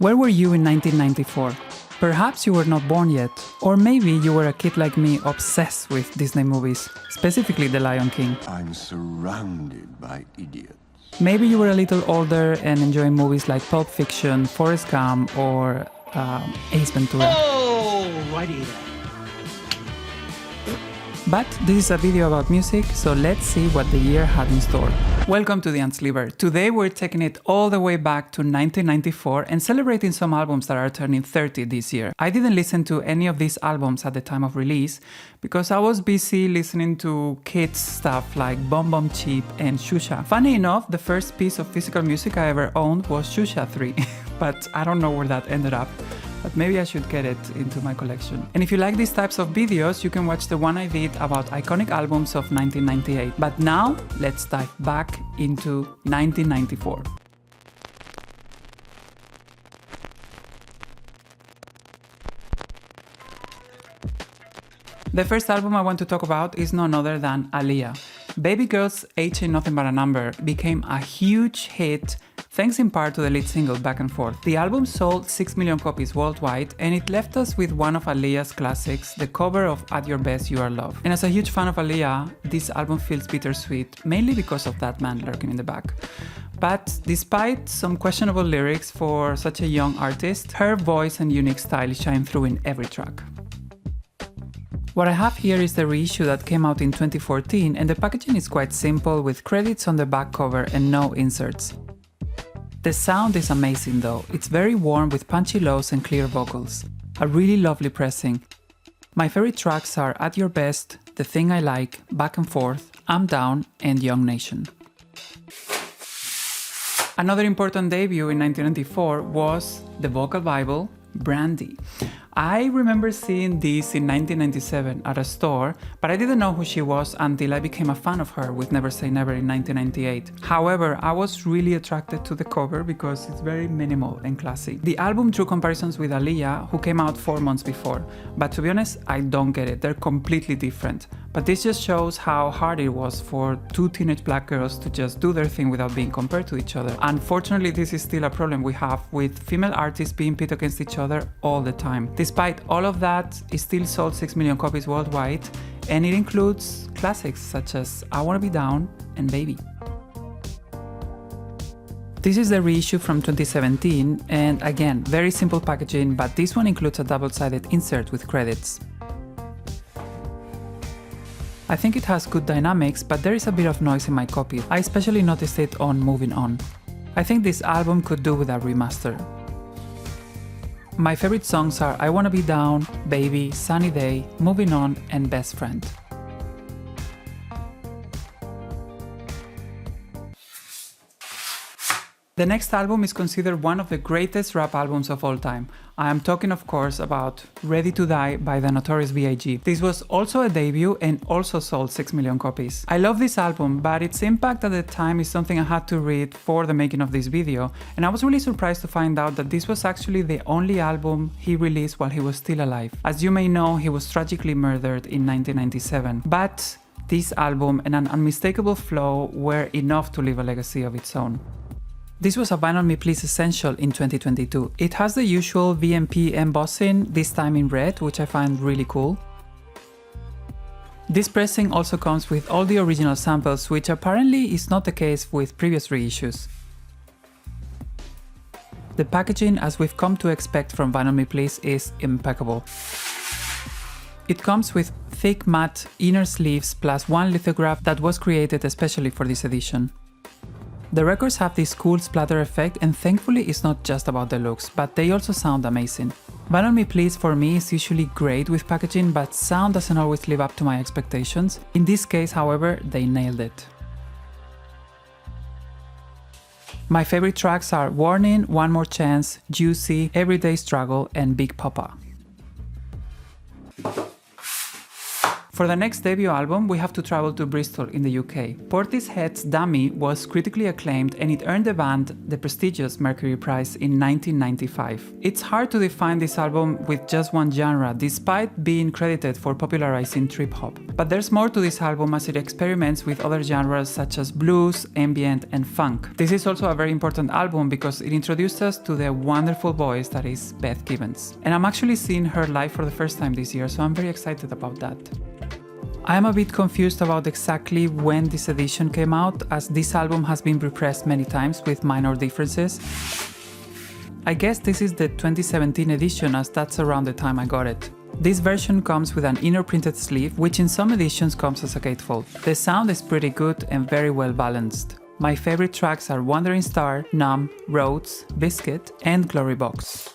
Where were you in 1994? Perhaps you were not born yet, or maybe you were a kid like me obsessed with Disney movies, specifically The Lion King. I'm surrounded by idiots. Maybe you were a little older and enjoying movies like Pulp Fiction, Forrest Gump, or Ace Ventura. Alrighty then. But this is a video about music, so let's see what the year had in store. Welcome to the unsleever. Today we're taking it all the way back to 1994 and celebrating some albums that are turning 30 this year. I didn't listen to any of these albums at the time of release because I was busy listening to kids stuff like Bum Bum Cheap and Shusha. Funny enough, the first piece of physical music I ever owned was Shusha 3, but I don't know where that ended up. But maybe I should get it into my collection. And if you like these types of videos, you can watch the one I did about iconic albums of 1998. But now, let's dive back into 1994. The first album I want to talk about is none other than Aaliyah. Baby Girl's Age Ain't Nothing But a Number became a huge hit thanks in part to the lead single Back and Forth. The album sold 6 million copies worldwide and it left us with one of Aaliyah's classics, the cover of At Your Best You Are Loved. And as a huge fan of Aaliyah, this album feels bittersweet, mainly because of that man lurking in the back. But despite some questionable lyrics for such a young artist, her voice and unique style shine through in every track. What I have here is the reissue that came out in 2014 and the packaging is quite simple with credits on the back cover and no inserts. The sound is amazing though, it's very warm with punchy lows and clear vocals. A really lovely pressing. My favorite tracks are At Your Best, The Thing I Like, Back and Forth, I'm Down and Young Nation. Another important debut in 1994 was the vocal bible, Brandy. I remember seeing this in 1997 at a store, but I didn't know who she was until I became a fan of her with Never Say Never in 1998. However, I was really attracted to the cover because it's very minimal and classy. The album drew comparisons with Aaliyah, who came out 4 months before, but to be honest, I don't get it, they're completely different. But this just shows how hard it was for two teenage black girls to just do their thing without being compared to each other. Unfortunately, this is still a problem we have with female artists being pit against each other all the time. Despite all of that, it still sold 6 million copies worldwide, and it includes classics such as I Wanna Be Down and Baby. This is the reissue from 2017, and again, very simple packaging, but this one includes a double-sided insert with credits. I think it has good dynamics, but there is a bit of noise in my copy. I especially noticed it on Moving On. I think this album could do with a remaster. My favorite songs are I Wanna Be Down, Baby, Sunny Day, Moving On, and Best Friend. The next album is considered one of the greatest rap albums of all time. I am talking of course about Ready to Die by the Notorious B.I.G. This was also a debut and also sold 6 million copies. I love this album, but its impact at the time is something I had to read for the making of this video, and I was really surprised to find out that this was actually the only album he released while he was still alive. As you may know, he was tragically murdered in 1997, but this album and an unmistakable flow were enough to leave a legacy of its own. This was a Vinyl Me Please essential in 2022. It has the usual VMP embossing, this time in red, which I find really cool. This pressing also comes with all the original samples, which apparently is not the case with previous reissues. The packaging, as we've come to expect from Vinyl Me Please, is impeccable. It comes with thick matte inner sleeves plus one lithograph that was created especially for this edition. The records have this cool splatter effect, and thankfully it's not just about the looks, but they also sound amazing. Vinyl Me Please for me is usually great with packaging, but sound doesn't always live up to my expectations. In this case, however, they nailed it. My favorite tracks are Warning, One More Chance, Juicy, Everyday Struggle, and Big Papa. For the next debut album, we have to travel to Bristol in the UK. Portishead's Dummy was critically acclaimed and it earned the band the prestigious Mercury Prize in 1995. It's hard to define this album with just one genre, despite being credited for popularizing trip-hop. But there's more to this album as it experiments with other genres such as blues, ambient, and funk. This is also a very important album because it introduced us to the wonderful voice that is Beth Gibbons. And I'm actually seeing her live for the first time this year, so I'm very excited about that. I am a bit confused about exactly when this edition came out, as this album has been repressed many times with minor differences. I guess this is the 2017 edition, as that's around the time I got it. This version comes with an inner printed sleeve, which in some editions comes as a gatefold. The sound is pretty good and very well balanced. My favorite tracks are Wandering Star, Numb, Roads, Biscuit, and Glory Box.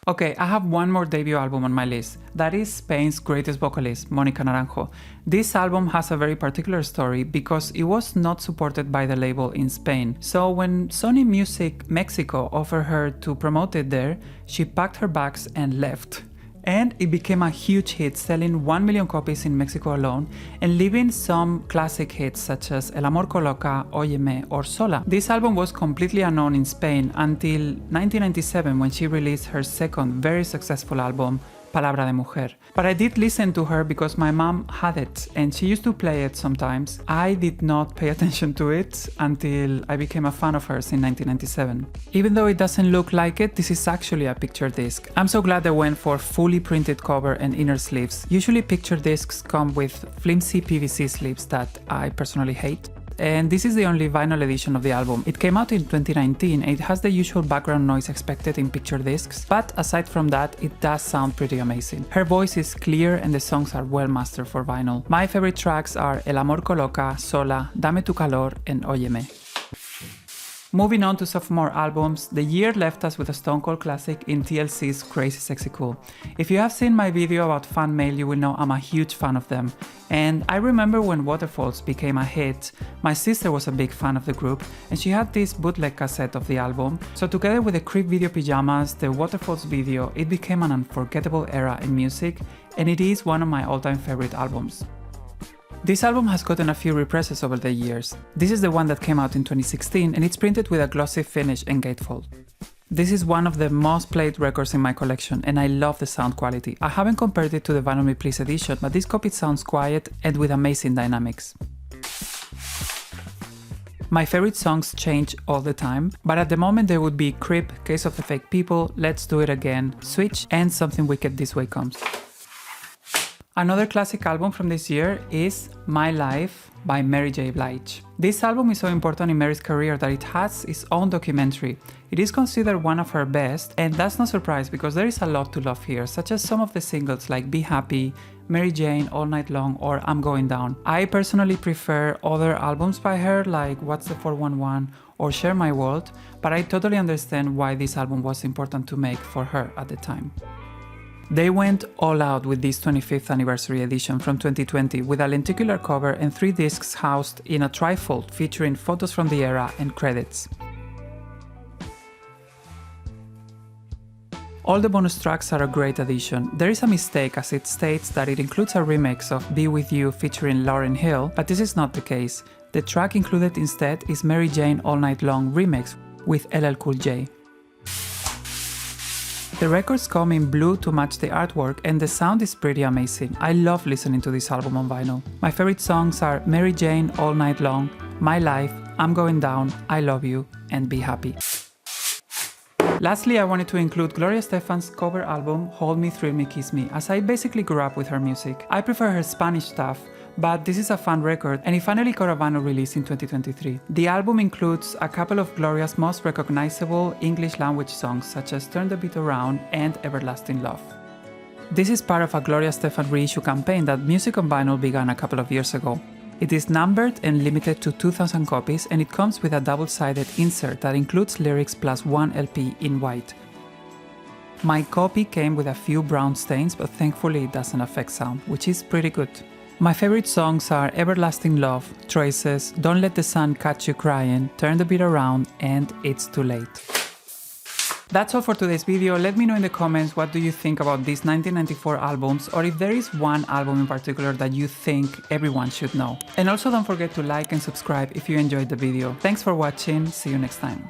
Okay, I have one more debut album on my list. That is Spain's greatest vocalist, Mónica Naranjo. This album has a very particular story because it was not supported by the label in Spain. So when Sony Music Mexico offered her to promote it there, she packed her bags and left. And it became a huge hit, selling 1 million copies in Mexico alone and leaving some classic hits such as El Amor Coloca, Óyeme, or Sola. This album was completely unknown in Spain until 1997 when she released her second very successful album, Palabra de Mujer. But I did listen to her because my mom had it and she used to play it sometimes. I did not pay attention to it until I became a fan of hers in 1997. Even though it doesn't look like it, this is actually a picture disc. I'm so glad they went for fully printed cover and inner sleeves. Usually picture discs come with flimsy PVC sleeves that I personally hate. And this is the only vinyl edition of the album. It came out in 2019 and it has the usual background noise expected in picture discs, but aside from that, it does sound pretty amazing. Her voice is clear and the songs are well mastered for vinyl. My favorite tracks are El Amor Coloca, Sola, Dame tu calor, and Óyeme. Moving on to sophomore albums, the year left us with a Stone Cold classic in TLC's CrazySexyCool. If you have seen my video about fan mail, you will know I'm a huge fan of them. And I remember when Waterfalls became a hit, my sister was a big fan of the group and she had this bootleg cassette of the album. So together with the Creep video pajamas, the Waterfalls video, it became an unforgettable era in music and it is one of my all-time favorite albums. This album has gotten a few represses over the years. This is the one that came out in 2016 and it's printed with a glossy finish and gatefold. This is one of the most played records in my collection and I love the sound quality. I haven't compared it to the Vinyl Me Please edition, but this copy sounds quiet and with amazing dynamics. My favorite songs change all the time, but at the moment they would be Creep, Case of the Fake People, Let's Do It Again, Switch, and Something Wicked This Way Comes. Another classic album from this year is My Life by Mary J. Blige. This album is so important in Mary's career that it has its own documentary. It is considered one of her best, and that's no surprise because there is a lot to love here, such as some of the singles like Be Happy, Mary Jane, All Night Long, or I'm Going Down. I personally prefer other albums by her like What's the 411 or Share My World, but I totally understand why this album was important to make for her at the time. They went all out with this 25th anniversary edition from 2020 with a lenticular cover and 3 discs housed in a trifold featuring photos from the era and credits. All the bonus tracks are a great addition. There is a mistake as it states that it includes a remix of Be With You featuring Lauryn Hill, but this is not the case. The track included instead is Mary Jane All Night Long remix with LL Cool J. The records come in blue to match the artwork and the sound is pretty amazing. I love listening to this album on vinyl. My favorite songs are Mary Jane All Night Long, My Life, I'm Going Down, I Love You, and Be Happy. Lastly, I wanted to include Gloria Estefan's cover album Hold Me, Thrill Me, Kiss Me, as I basically grew up with her music. I prefer her Spanish stuff, but this is a fun record and it finally got a vinyl release in 2023. The album includes a couple of Gloria's most recognizable English language songs such as Turn the Beat Around and Everlasting Love. This is part of a Gloria Estefan reissue campaign that Music on Vinyl began a couple of years ago. It is numbered and limited to 2,000 copies and it comes with a double-sided insert that includes lyrics plus 1 LP in white. My copy came with a few brown stains, but thankfully it doesn't affect sound, which is pretty good. My favorite songs are Everlasting Love, Traces, Don't Let the Sun Catch You Crying, Turn the Beat Around, and It's Too Late. That's all for today's video. Let me know in the comments what do you think about these 1994 albums, or if there is one album in particular that you think everyone should know. And also don't forget to like and subscribe if you enjoyed the video. Thanks for watching, see you next time.